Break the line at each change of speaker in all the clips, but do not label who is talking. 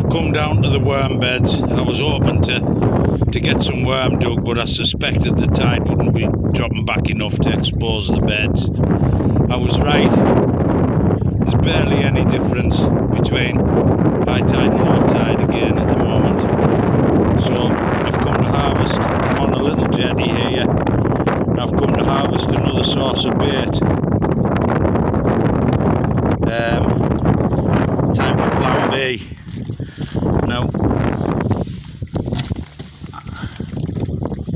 come down to the worm beds. I was hoping to get some worm dug, but I suspected the tide wouldn't be dropping back enough to expose the beds. I was right. There's barely any difference between high tide and low tide again at the moment. So I've come to harvest. I'm on a little jetty here. I've come to harvest another source of bait. Time for plan B. Now,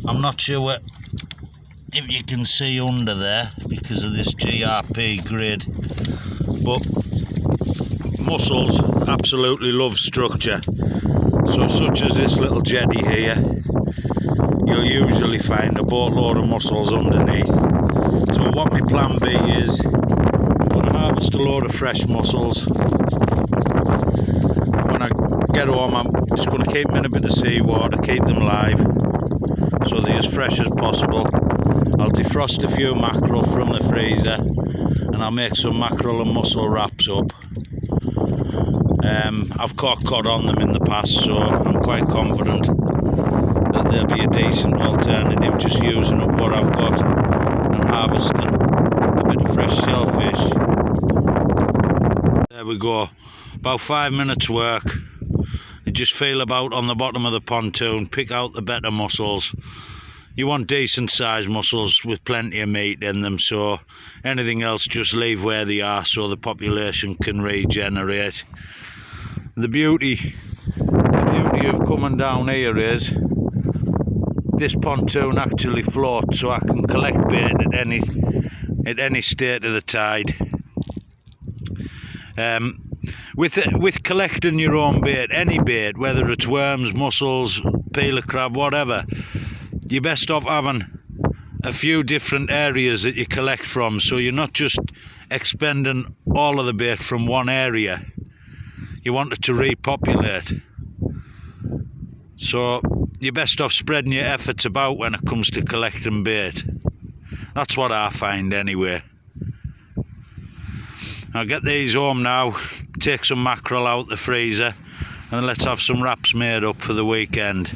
I'm not sure if you can see under there because of this GRP grid, but mussels absolutely love structure. So such as this little jetty here, you'll usually find a boatload of mussels underneath. So what my plan B is, I'm going to harvest a load of fresh mussels. When I get home, I'm just going to keep them in a bit of seawater, keep them live so they're as fresh as possible. I'll defrost a few mackerel from the freezer and I'll make some mackerel and mussel wraps up. I've caught cod on them in the past, so I'm quite confident that they'll be a decent alternative, just using up what I've got and harvesting a bit of fresh shellfish. There we go, about 5 minutes work. You just feel about on the bottom of the pontoon, pick out the better mussels. You want decent sized mussels with plenty of meat in them, so anything else just leave where they are so the population can regenerate. The beauty of coming down here is this pontoon actually floats, so I can collect bait at any state of the tide. With collecting your own bait, any bait, whether it's worms, mussels, peeler crab, whatever, you're best off having a few different areas that you collect from, so you're not just expending all of the bait from one area. You want it to repopulate. So you're best off spreading your efforts about when it comes to collecting bait. That's what I find anyway. I'll get these home now, take some mackerel out the freezer, and let's have some wraps made up for the weekend.